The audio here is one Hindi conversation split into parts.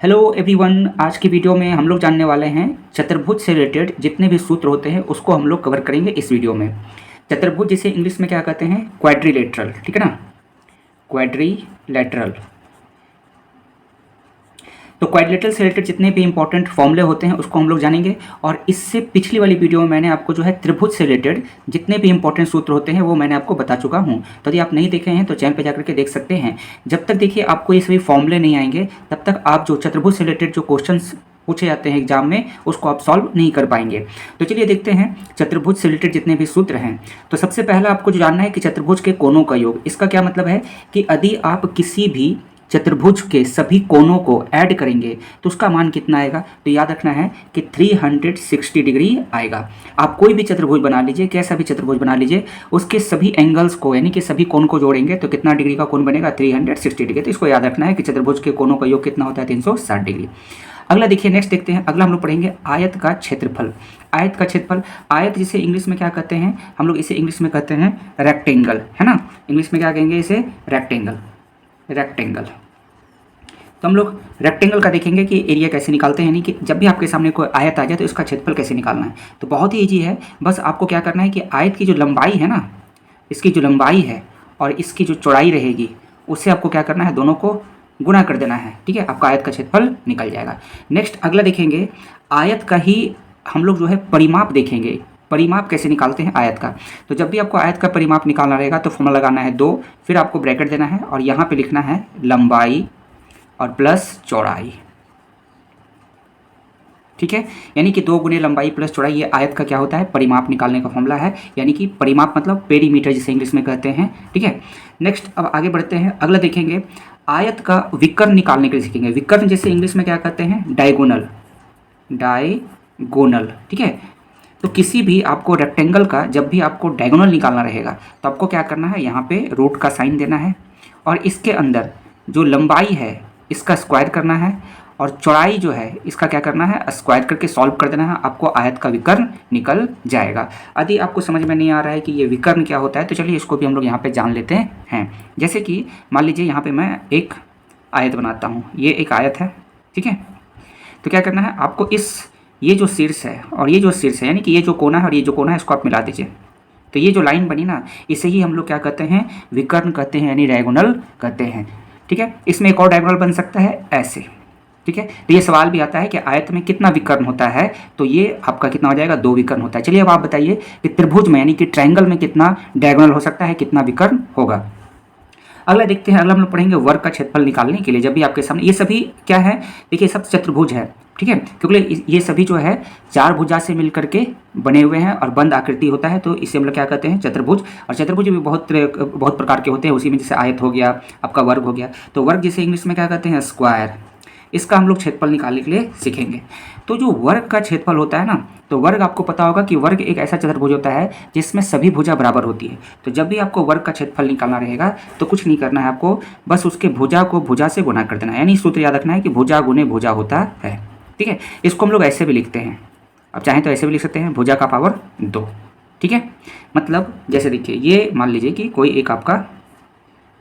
हेलो एवरीवन, आज की वीडियो में हम लोग जानने वाले हैं चतुर्भुज से रिलेटेड जितने भी सूत्र होते हैं उसको हम लोग कवर करेंगे इस वीडियो में। चतुर्भुज जिसे इंग्लिश में क्या कहते हैं, क्वाड्रिलेटरल, ठीक है ना, क्वाड्रिलेटरल। तो क्वाड्रिलेटरल से रिलेटेड जितने भी इंपॉर्टेंट फॉर्मूले होते हैं उसको हम लोग जानेंगे। और इससे पिछली वाली वीडियो में मैंने आपको जो है त्रिभुज से रिलेटेड जितने भी इंपॉर्टेंट सूत्र होते हैं वो मैंने आपको बता चुका हूँ। तो यदि आप नहीं देखे हैं तो चैनल पे जाकर के देख सकते हैं। जब तक देखिए आपको ये सभी फॉर्मूले नहीं आएंगे तब तक आप जो चतुर्भुज से रिलेटेड जो क्वेश्चन पूछे जाते हैं एग्जाम में उसको आप सॉल्व नहीं कर पाएंगे। तो चलिए देखते हैं चतुर्भुज से रिलेटेड जितने भी सूत्र हैं। तो सबसे पहला आपको जो जानना है कि चतुर्भुज के कोनों का योग। इसका क्या मतलब है कि यदि आप किसी भी चतुर्भुज के सभी कोनों को ऐड करेंगे तो उसका मान कितना आएगा। तो याद रखना है कि 360 डिग्री आएगा। आप कोई भी चतुर्भुज बना लीजिए, कैसा भी चतुर्भुज बना लीजिए, उसके सभी एंगल्स को यानी कि सभी कोण को जोड़ेंगे तो कितना डिग्री का कोण बनेगा, 360 डिग्री। तो इसको याद रखना है कि चतुर्भुज के कोनों का योग कितना होता है, 360 डिग्री। अगला देखिए, नेक्स्ट देखते हैं। अगला हम लोग पढ़ेंगे आयत का क्षेत्रफल। आयत का क्षेत्रफल, आयत जिसे इंग्लिश में क्या कहते हैं, हम लोग इसे इंग्लिश में कहते हैं रेक्टेंगल, है ना। इंग्लिश में क्या कहेंगे इसे, रेक्टेंगल। रेक्टेंगल तो हम लोग रेक्टेंगल का देखेंगे कि एरिया कैसे निकालते हैं, यानी कि जब भी आपके सामने कोई आयत आ जाए तो इसका क्षेत्रफल कैसे निकालना है। तो बहुत ही ईजी है, बस आपको क्या करना है कि आयत की जो लंबाई है ना, इसकी जो लंबाई है और इसकी जो चौड़ाई रहेगी उससे आपको क्या करना है, दोनों को गुणा कर देना है, ठीक है। आपका आयत का क्षेत्रफल निकल जाएगा। नेक्स्ट अगला देखेंगे, आयत का ही हम लोग जो है परिमाप देखेंगे। परिमाप कैसे निकालते हैं आयत का। तो जब भी आपको आयत का परिमाप निकालना रहेगा तो फॉर्मूला लगाना है 2, फिर आपको ब्रैकेट देना है और यहाँ पे लिखना है लंबाई और प्लस चौड़ाई, ठीक है। यानी कि 2 गुने लंबाई प्लस चौड़ाई, ये आयत का क्या होता है, परिमाप निकालने का फॉर्मूला है। यानी कि परिमाप मतलब पेरीमीटर जिसे इंग्लिश में कहते हैं, ठीक है। नेक्स्ट अब आगे बढ़ते हैं। अगला देखेंगे, आयत का विकर्ण निकालने के लिए सीखेंगे। विकर्ण जैसे इंग्लिश में क्या कहते हैं, डायगोनल। डायगोनल, ठीक है। तो किसी भी आपको रेक्टेंगल का जब भी आपको डायगोनल निकालना रहेगा तो आपको क्या करना है, यहाँ पे रूट का साइन देना है और इसके अंदर जो लंबाई है इसका स्क्वायर करना है और चौड़ाई जो है इसका क्या करना है, स्क्वायर करके सॉल्व कर देना है। आपको आयत का विकर्ण निकल जाएगा। यदि आपको समझ में नहीं आ रहा है कि ये विकर्ण क्या होता है तो चलिए इसको भी हम लोग यहाँ पे जान लेते हैं। जैसे कि मान लीजिए यहाँ पे मैं एक आयत बनाता हूँ, ये एक आयत है, ठीक है। तो क्या करना है आपको, ये जो शीर्ष है और ये जो शीर्ष है, यानी कि ये जो कोना है और ये जो कोना है, इसको आप मिला दीजिए। तो ये जो लाइन बनी ना, इसे ही हम लोग क्या कहते हैं, विकर्ण कहते हैं, यानी डायगोनल कहते हैं, ठीक है। इसमें एक और डायगोनल बन सकता है ऐसे, ठीक है। तो ये सवाल भी आता है कि आयत में कितना विकर्ण होता है, तो ये आपका कितना हो जाएगा, 2 विकर्ण होता है। चलिए अब आप बताइए कि त्रिभुज में यानी कि ट्रायंगल में कितना डायगोनल हो सकता है, कितना विकर्ण होगा। अगला देखते हैं। अगला हम लोग पढ़ेंगे वर्ग का क्षेत्रफल निकालने के लिए। जब भी आपके सामने ये सभी क्या है, देखिए सब चतुर्भुज है, ठीक है, क्योंकि ये सभी जो है 4 भुजा से मिल करके बने हुए हैं और बंद आकृति होता है, तो इसे हम लोग क्या कहते हैं, चतुर्भुज। और चतुर्भुज भी बहुत प्रकार के होते हैं, उसी में जैसे आयत हो गया, आपका वर्ग हो गया। तो वर्ग जिसे इंग्लिश में क्या कहते हैं, स्क्वायर। इसका हम लोग क्षेत्रफल निकालने के लिए सीखेंगे। तो जो वर्ग का क्षेत्रफल होता है ना, तो वर्ग आपको पता होगा कि वर्ग एक ऐसा चतुर्भुज होता है जिसमें सभी भुजा बराबर होती है। तो जब भी आपको वर्ग का क्षेत्रफल निकालना रहेगा तो कुछ नहीं करना है आपको, बस उसके भुजा को भुजा से गुणा कर देना है। यानी सूत्र याद रखना है कि भुजा गुने भुजा होता है, ठीक है। इसको हम लोग ऐसे भी लिखते हैं, अब चाहें तो ऐसे भी लिख सकते हैं, भुजा का पावर 2, ठीक है। मतलब जैसे देखिए, ये मान लीजिए कि कोई एक आपका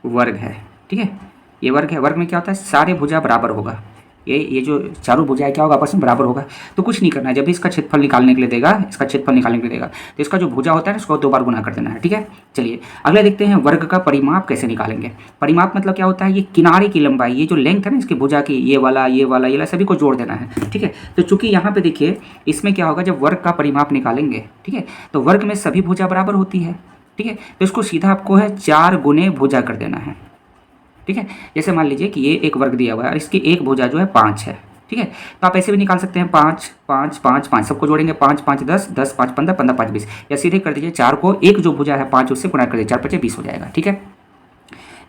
वर्ग है, ठीक है, ये वर्ग है। वर्ग में क्या होता है, सारे भुजा बराबर होगा, ये जो चारों भुजाएं क्या होगा, आपस में बराबर होगा। तो कुछ नहीं करना है, जब भी इसका क्षेत्रफल निकालने के लिए देगा, इसका क्षेत्रफल निकालने के लिए देगा, तो इसका जो भुजा होता है इसको 2 बार गुणा कर देना है, ठीक है। चलिए अगला देखते हैं, वर्ग का परिमाप कैसे निकालेंगे। परिमाप मतलब क्या होता है, ये किनारे की लंबाई, ये जो लेंथ है ना इसकी भुजा की, ये वाला सभी को जोड़ देना है, ठीक है। तो चूंकि यहाँ पे देखिए इसमें क्या होगा, जब वर्ग का परिमाप निकालेंगे, ठीक है, तो वर्ग में सभी भुजा बराबर होती है, ठीक है। तो इसको सीधा आपको है 4 गुने भुजा कर देना है, ठीक है। जैसे मान लीजिए कि ये एक वर्ग दिया हुआ है और इसकी एक भुजा जो है 5 है, ठीक है। तो आप ऐसे भी निकाल सकते हैं, 5 5 5 5 सबको जोड़ेंगे, 5 5 10 10 5 15 15 5 20, या सीधे कर दीजिए 4 को एक जो भुजा है 5 उससे गुणा कर दीजिए, 4 5 20 हो जाएगा, ठीक है।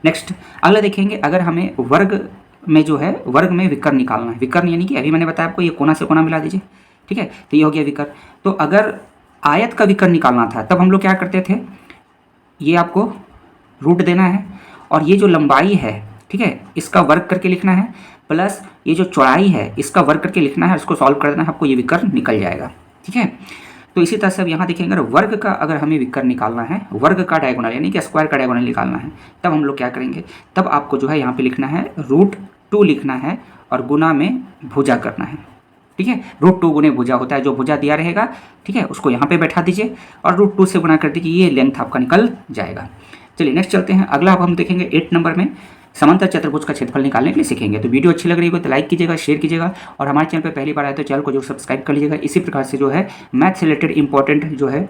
नेक्स्ट अगला देखेंगे, अगर हमें वर्ग में जो है वर्ग में विकर्ण निकालना है। विकर्ण यानी कि अभी मैंने बताया आपको, ये कोना से कोना मिला दीजिए, ठीक है। तो ये हो गया विकर्ण। तो अगर आयत का विकर्ण निकालना था तब हम लोग क्या करते थे, ये आपको रूट देना है और ये जो लंबाई है, ठीक है, इसका वर्ग करके लिखना है, प्लस ये जो चौड़ाई है इसका वर्ग करके लिखना है, इसको सॉल्व कर देना है, आपको ये विकर्ण निकल जाएगा, ठीक है। तो इसी तरह से अब यहाँ देखेंगे, अगर वर्ग का अगर हमें विकर्ण निकालना है, वर्ग का डायगोनल यानी कि स्क्वायर का डायगोनल निकालना है, तब हम लोग क्या करेंगे, तब आपको जो है यहाँ पे लिखना है √2 लिखना है और गुना में भुजा करना है, ठीक है। √2 गुने भुजा होता है, जो भुजा दिया रहेगा, ठीक है, उसको यहाँ पे बैठा दीजिए और √2 से गुना कर दीजिए, ये लेंथ आपका निकल जाएगा। चलिए नेक्स्ट चलते हैं। अगला अब हम देखेंगे 8 नंबर में समांतर चतुर्भुज का क्षेत्रफल निकालने के लिए सीखेंगे। तो वीडियो अच्छी लग रही हो तो लाइक कीजिएगा, शेयर कीजिएगा और हमारे चैनल पर पहली बार आए तो चैनल को जो सब्सक्राइब कर लीजिएगा। इसी प्रकार से जो है मैथ से रिलेटेड इंपॉर्टेंट जो है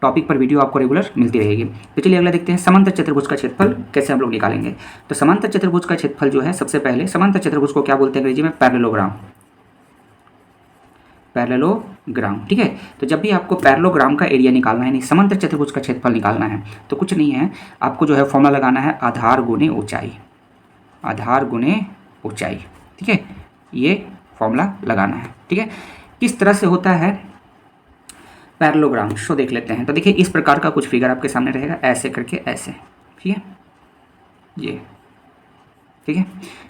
टॉपिक पर वीडियो आपको रेगुलर मिलती रहेगी। तो चलिए अगला देखते हैं समांतर चतुर्भुज का क्षेत्रफल कैसे हम लोग निकालेंगे। तो समांतर चतुर्भुज का क्षेत्रफल जो है, सबसे पहले समांतर चतुर्भुज को क्या बोलते हैं अंग्रेजी में? पैरेललोग्राम, पैरेललोग्राम, ठीक है। तो जब भी आपको पैरेललोग्राम का एरिया निकालना है, यानी समांतर चतुर्भुज का क्षेत्रफल निकालना है, तो कुछ नहीं है, आपको जो है फॉर्मूला लगाना है आधार गुने ऊंचाई, आधार गुने ऊंचाई, ठीक है, ये फॉर्मूला लगाना है, ठीक है। किस तरह से होता है पैरेललोग्राम, शो देख लेते हैं। तो देखिए इस प्रकार का कुछ फिगर आपके सामने रहेगा, ऐसे करके ऐसे, ठीक है, ये, ठीक है।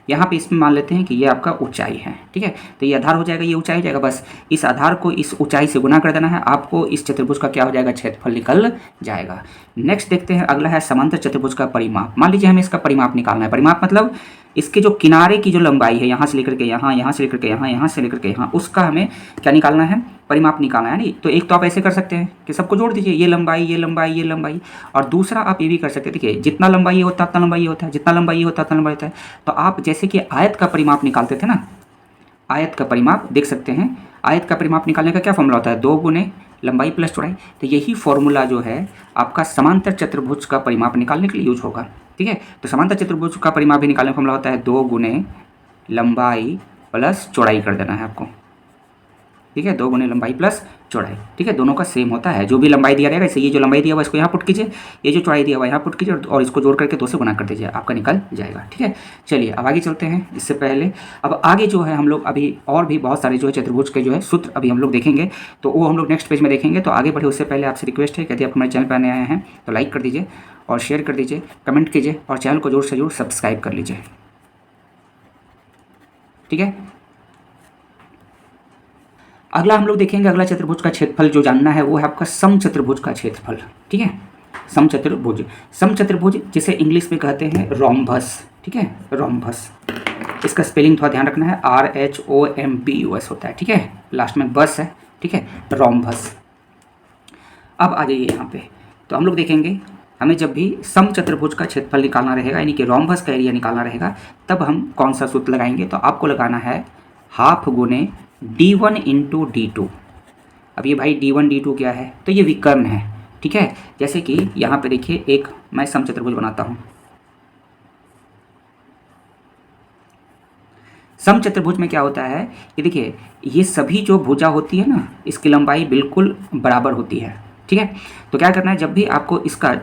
यहाँ पे इसमें मान लेते हैं कि ये आपका ऊंचाई है, ठीक है। तो ये आधार हो जाएगा, ये ऊंचाई हो जाएगा, बस इस आधार को इस ऊंचाई से गुना कर देना है, आपको इस चतुर्भुज का क्या हो जाएगा? क्षेत्रफल निकल जाएगा। नेक्स्ट देखते हैं, अगला है समांतर चतुर्भुज का परिमाप। मान लीजिए हमें इसका परिमाप निकालना है। परिमाप मतलब इसके जो किनारे की जो लंबाई है, यहाँ से लेकर के यहाँ, यहाँ से लेकर के यहाँ, यहाँ से लेकर के यहाँ, उसका हमें क्या निकालना है? परिमाप निकालना है। नहीं तो एक तो आप ऐसे कर सकते हैं कि सबको जोड़ दीजिए, ये लंबाई, ये लंबाई, ये लंबाई, और दूसरा आप ये भी कर सकते हैं, देखिए जितना लंबाई ये होता है उतना लंबाई ये होता है, जितना लंबाई ये होता है उतना लंबाई होता है। तो आप जैसे कि आयत का परिमाप निकालते थे ना, आयत का परिमाप देख सकते हैं, आयत का परिमाप निकालने का क्या फॉर्मूला होता है? 2 गुने लंबाई प्लस चौड़ाई। तो यही फॉर्मूला जो है आपका समांतर चतुर्भुज का परिमाप निकालने के लिए यूज होगा, ठीक है। तो समांतर चतुर्भुज का परिमाप भी निकालने का फॉर्मूला होता है 2 गुने लंबाई प्लस चौड़ाई कर देना है आपको, ठीक है, 2 गुने लंबाई प्लस चौड़ाई, ठीक है। दोनों का सेम होता है, जो भी लंबाई दिया रहेगा, इसे ये जो लंबाई दिया हुआ इसको यहाँ पुट कीजिए, ये जो चौड़ाई दिया हुआ यहाँ पुट कीजिए और इसको जोड़ करके 2 से गुना कर दीजिए, आपका निकल जाएगा, ठीक है। चलिए अब आगे चलते हैं। इससे पहले अब आगे जो है हम लोग अभी और भी बहुत सारे जो है चतुर्भुज के जो है सूत्र अभी हम लोग देखेंगे, तो वो हम लोग नेक्स्ट पेज में देखेंगे। तो आगे बढ़े उससे पहले आपसे रिक्वेस्ट है कि यदि आप हमारे चैनल पर नए आए हैं तो लाइक कर दीजिए और शेयर कर दीजिए, कमेंट कीजिए और चैनल को जोर से जोर सब्सक्राइब कर लीजिए, ठीक है। अगला हम लोग देखेंगे, अगला चतुर्भुज का क्षेत्रफल जो जानना है वो है आपका समचतुर्भुज का क्षेत्रफल, ठीक है। समचतुर्भुज, समचतुर्भुज जिसे इंग्लिश में कहते हैं रोम्बस, ठीक है, रोम्बस। इसका स्पेलिंग थोड़ा ध्यान रखना है, RHOMBUS होता है, ठीक है, लास्ट में बस है, ठीक है, रोम्बस। अब आ जाइए यहाँ पे, तो हम लोग देखेंगे हमें जब भी समचतुर्भुज का क्षेत्रफल निकालना रहेगा, यानी कि रोम्बस का एरिया निकालना रहेगा, तब हम कौन सा सूत्र लगाएंगे? तो आपको लगाना है हाफ गुने D1 इंटू D2। अब ये भाई D1 D2 क्या है? तो ये विकर्ण है, ठीक है। जैसे कि यहाँ पे देखिए एक मैं समचतुर्भुज बनाता हूँ। समचतुर्भुज में क्या होता है कि देखिए ये सभी जो भुजा होती है ना, इसकी लंबाई बिल्कुल बराबर होती है, ठीक है। तो क्या करना है, जब भी आपको इसका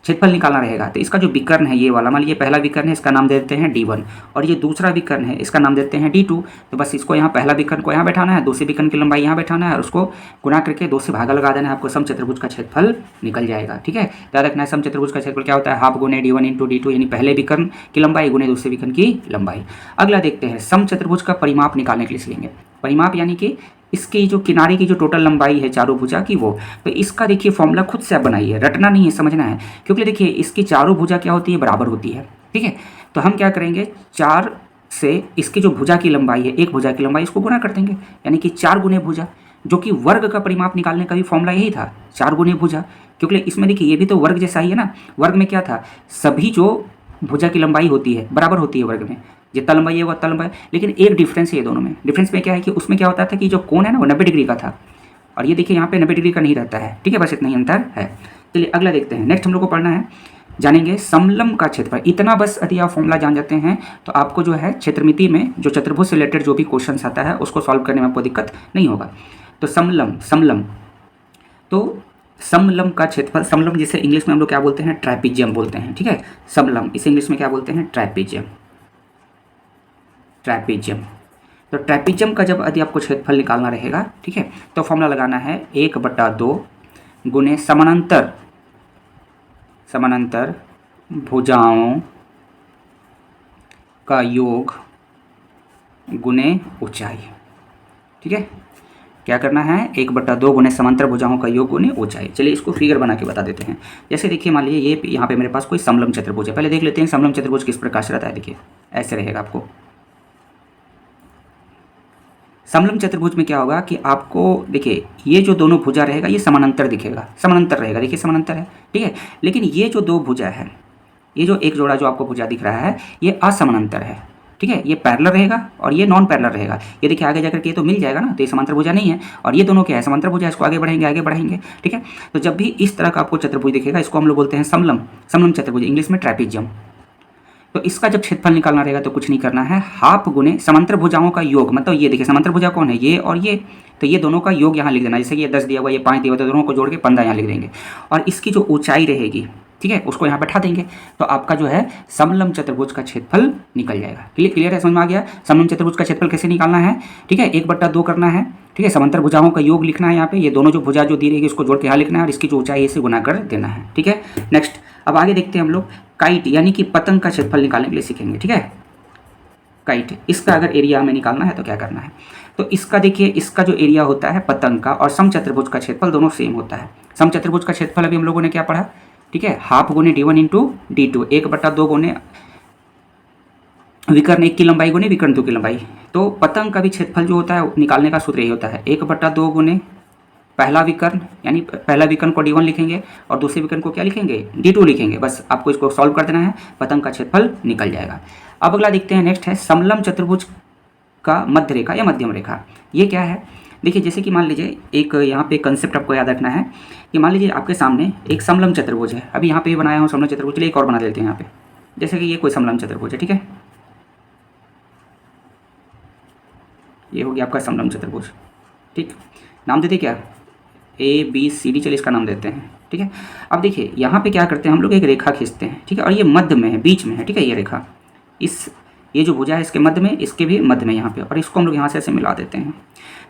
क्षेत्रफल निकालना रहेगा तो इसका जो विकर्ण है ये वाला, मान लीजिए पहला विकर्ण है, इसका नाम दे देते हैं D1 और ये दूसरा विकर्ण है, इसका नाम देते हैं D2। तो बस इसको यहाँ पहला विकर्ण को यहाँ बैठाना है, दूसरे विकर्ण की लंबाई यहाँ बैठाना है और उसको गुना करके 2 से भागा लगा देना है, आपको समचतुर्भुज का क्षेत्रफल निकल जाएगा, ठीक है। याद रखना है समचतुर्भुज का क्षेत्रफल क्या होता है? हाफ गुने D1 इंटू D2, यानी पहले विकर्ण की लंबाई गुने दूसरे विकर्ण की लंबाई। अगला देखते हैं, समचतुर्भुज का परिमाप निकालने के लिए सीखेंगे। परिमाप यानी कि इसकी जो किनारे की जो टोटल लंबाई है चारों भुजा की वो, तो इसका देखिए फॉर्मूला खुद से आप बनाइए, रटना नहीं है, समझना है, क्योंकि देखिए इसकी चारों भुजा क्या होती है? बराबर होती है, ठीक है। तो हम क्या करेंगे, 4 से इसकी जो भुजा की लंबाई है, एक भुजा की लंबाई, इसको गुना कर देंगे, यानी कि 4 गुने भुजा, जो कि वर्ग का परिमाप निकालने का भी फॉर्मूला यही था, 4 गुने भुजा। क्योंकि इसमें देखिए ये भी तो वर्ग जैसा ही है ना, वर्ग में क्या था, सभी जो भुजा की लंबाई होती है बराबर होती है वर्ग में, जितना लंबाई है वो उतना लंबाई। लेकिन एक डिफरेंस है ये दोनों में, डिफरेंस में क्या है कि उसमें क्या होता था कि जो कोण है ना वो 90 डिग्री का था, और ये देखिए यहाँ पे 90 डिग्री का नहीं रहता है, ठीक है, बस इतना ही अंतर है। चलिए अगला देखते हैं। नेक्स्ट हम लोग को पढ़ना है, जानेंगे समलंब का क्षेत्रफल। इतना बस यदि आप फॉर्मूला जान जाते हैं तो आपको जो है क्षेत्रमिति में जो चतुर्भुज से रिलेटेड जो भी क्वेश्चन आता है उसको सॉल्व करने में आपको दिक्कत नहीं होगा। तो समलंब, समलंब, तो समलंब का क्षेत्रफल, समलंब जिसे इंग्लिश में हम लोग क्या बोलते हैं? ट्राइपीजियम बोलते हैं, ठीक है। समलंब इसे इंग्लिश में क्या बोलते हैं? ट्राइपीजियम, ट्राइपीजियम। तो ट्राइपीजियम का जब यदि आपको क्षेत्रफल निकालना रहेगा, ठीक है, तो फॉर्मूला लगाना है 1/2 गुने समानांतर, समानांतर भुजाओं का योग गुने ऊंचाई, ठीक है। क्या करना है? 1/2 गुने समांतर भुजाओं का योग गुने ऊंचाई। चलिए इसको फिगर बना के बता देते हैं। जैसे देखिए मान लीजिए ये यहाँ पे मेरे पास कोई समलंब चतुर्भुज है, पहले देख लेते हैं समलंब चतुर्भुज किस प्रकार से रहता है। देखिए ऐसे रहेगा आपको, समलंब चतुर्भुज में क्या होगा कि आपको देखिए ये जो दोनों भुजा रहेगा ये समानांतर दिखेगा, समानांतर रहेगा, देखिए समानांतर है, ठीक है। लेकिन ये जो दो भुजा है, ये जो एक जोड़ा जो आपको भुजा दिख रहा है ये असमानांतर है, ठीक है। ये पैरेलल रहेगा और ये नॉन पैरेलल रहेगा। ये देखिए आगे जाकर के ये तो मिल जाएगा ना, तो ये समांतर भुजा नहीं है और ये दोनों क्या है, समांतर भुजा। इसको आगे बढ़ाएंगे, ठीक है। तो जब भी इस तरह का आपको चतुर्भुज दिखेगा इसको हम लोग बोलते हैं समलंब चतुर्भुज, इंग्लिश में ट्रैपेजियम। तो इसका जब क्षेत्रफल निकालना रहेगा तो कुछ नहीं करना है, हाफ गुने समांतर भुजाओं का योग, मतलब ये देखिए समांतर भुजा कौन है, ये और ये, तो ये दोनों का योग यहाँ लिख देना। जैसे कि ये 10 दिया हुआ, ये 5 दिया हुआ, तो दोनों को जोड़ के 15 यहाँ लिख देंगे। और इसकी जो ऊंचाई रहेगी, ठीक है, उसको यहाँ बैठा देंगे, तो आपका जो है समलंब चतुर्भुज का क्षेत्रफल निकल जाएगा। क्लियर है, समझ में आ गया। समलंब चतुर्भुज का क्षेत्रफल कैसे निकालना है, ठीक है, 1/2 करना है, ठीक है। समांतर भुजाओं का योग लिखना है यहाँ पे, ये दोनों जो भुजा जो दी रहेगी उसको जोड़ के यहाँ लिखना है और इसकी जो ऊंचाई से गुना कर देना है, ठीक है। नेक्स्ट अब आगे देखते हैं हम लोग काइट यानी कि पतंग का क्षेत्रफल निकालने के लिए सीखेंगे, ठीक है। काइट, इसका अगर एरिया हमें निकालना है तो क्या करना है, तो इसका देखिए इसका जो एरिया होता है पतंग का और समचतुर्भुज का क्षेत्रफल दोनों सेम होता है। समचतुर्भुज का क्षेत्रफल अभी हम लोगों ने क्या पढ़ा, ठीक है, हाफ गुने d1 इंटू d2, 1/2 गुने विकर्ण 1 की लंबाई गुने विकर्ण 2 की लंबाई। तो पतंग का भी क्षेत्रफल जो होता है निकालने का सूत्र यही होता है, 1/2 गुने पहला विकर्ण, यानी पहला विकर्ण को d1 लिखेंगे और दूसरे विकर्ण को क्या लिखेंगे, d2 लिखेंगे। बस आपको इसको सॉल्व कर देना है, पतंग का क्षेत्रफल निकल जाएगा। अब अगला देखते हैं, नेक्स्ट है समलंब चतुर्भुज का मध्य रेखा या मध्यम रेखा। ये क्या है, देखिए जैसे कि मान लीजिए एक यहाँ पे कंसेप्ट आपको याद रखना है कि मान लीजिए आपके सामने एक समलंब चतुर्भुज है। अभी यहाँ पे बनाया हूँ समलंब चतुर्भुज, चलिए एक और बना देते हैं यहाँ पे। जैसे कि ये कोई समलंब चतुर्भुज है, ठीक है, ये हो गया आपका समलंब चतुर्भुज, ठीक। नाम देते क्या, ABCD, चलिए इसका नाम देते हैं, ठीक है। अब देखिए यहाँ पे क्या करते हैं हम लोग, एक रेखा खींचते हैं, ठीक है, और ये मध्य में है, बीच में है, ठीक है। ये रेखा ये जो भुजा है इसके मध्य में, इसके भी मध्य में यहाँ पे, और इसको हम लोग यहाँ से ऐसे मिला देते हैं।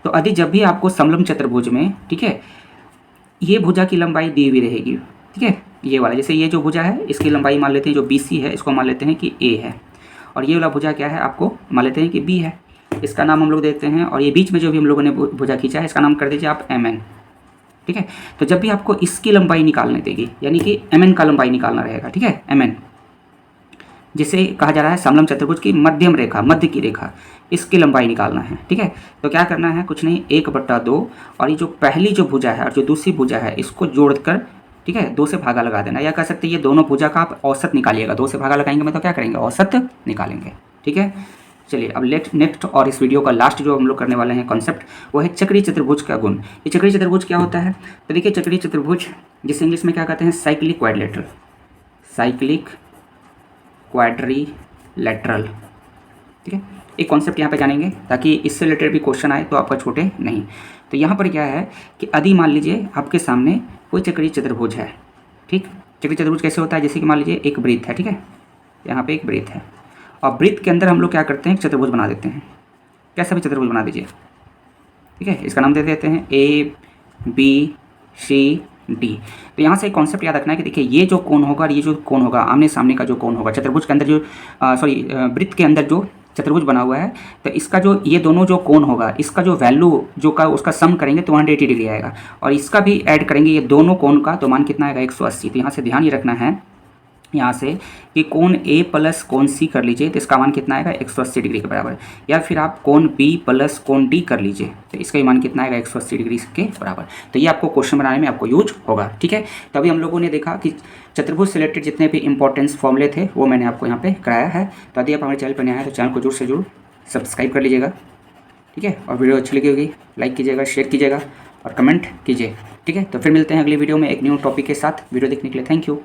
तो यदि जब भी आपको समलंब चतुर्भुज में, ठीक है, ये भुजा की लंबाई दी हुई रहेगी, ठीक है, ये वाला, जैसे ये जो भुजा है इसकी लंबाई मान लेते हैं जो BC है, इसको मान लेते हैं कि A है, और ये वाला भुजा क्या है आपको मान लेते हैं कि B है, इसका नाम हम लोग देखते हैं। और ये बीच में जो भी हम लोगों ने भुजा खींचा है इसका नाम कर दीजिए आप MN, ठीक है। तो जब भी आपको इसकी लंबाई निकालने देगी, यानी कि MN का लंबाई निकालना रहेगा, ठीक है, MN जिसे कहा जा रहा है समलंब चतुर्भुज की मध्यम रेखा, मध्य की रेखा, इसकी लंबाई निकालना है, ठीक है। तो क्या करना है, कुछ नहीं, 1/2 और ये जो पहली जो भुजा है और जो दूसरी भुजा है इसको जोड़कर, ठीक है, 2 से भागा लगा देना, या कह सकते हैं ये दोनों भुजा का आप औसत निकालिएगा। 2 से भागा लगाएंगे मतलब क्या करेंगे, औसत निकालेंगे, ठीक है। चलिए अब नेक्स्ट और इस वीडियो का लास्ट जो हम लोग करने वाले हैं कॉन्सेप्ट, वो है चक्रीय चतुर्भुज का गुण। ये चक्रीय चतुर्भुज क्या होता है, तो देखिए चक्रीय चतुर्भुज जिसे इंग्लिश में क्या कहते हैं, साइक्लिक क्वाड्रिलेटरल, साइक्लिक क्वाड्रिलेटरल, ठीक है। एक कॉन्सेप्ट यहाँ पे जानेंगे ताकि इससे रिलेटेड भी क्वेश्चन आए तो आपका छूटे नहीं। तो यहाँ पर क्या है कि यदि मान लीजिए आपके सामने कोई चक्रीय चतुर्भुज है, ठीक। चक्रीय चतुर्भुज कैसे होता है, जैसे कि मान लीजिए एक वृत्त है, ठीक है, यहाँ पे एक वृत्त है और वृत्त के अंदर हम लोग क्या करते हैं, एक चतुर्भुज बना देते हैं। कैसा भी चतुर्भुज बना दीजिए, ठीक है, इसका नाम दे देते हैं ABCD। तो यहाँ से एक कॉन्सेप्ट याद रखना है कि देखिए ये जो कोण होगा और ये जो कोण होगा, आमने सामने का जो कोण होगा चतुर्भुज के अंदर जो वृत्त के अंदर जो चतुर्भुज बना हुआ है, तो इसका जो ये दोनों जो कोण होगा इसका जो वैल्यू जो का उसका सम करेंगे तो 180 डिग्री आएगा, और इसका भी ऐड करेंगे ये दोनों कोण का तो मान कितना आएगा, 180। तो यहाँ से ध्यान ये रखना है यहाँ से कि कोण A प्लस कोण C कर लीजिए तो इसका मान कितना आएगा, 180 डिग्री के बराबर। या फिर आप कोण B प्लस कोण D कर लीजिए तो इसका भी मान कितना आएगा, 180 डिग्री के बराबर। तो ये आपको क्वेश्चन बनाने में आपको यूज होगा, ठीक है। तो अभी हम लोगों ने देखा कि चतुर्भुज से रिलेटेड जितने भी इंपॉर्टेंस फॉर्मूले थे वो मैंने आपको यहाँ पे कराया है। तो यदि आप हमारे चैनल पर नए हैं तो चैनल को जरूर से जरूर सब्सक्राइब कर लीजिएगा, ठीक है। और वीडियो अच्छी लगी होगी लाइक कीजिएगा, शेयर कीजिएगा और कमेंट कीजिए, ठीक है। तो फिर मिलते हैं अगली वीडियो में एक न्यू टॉपिक के साथ। वीडियो देखने के लिए थैंक यू।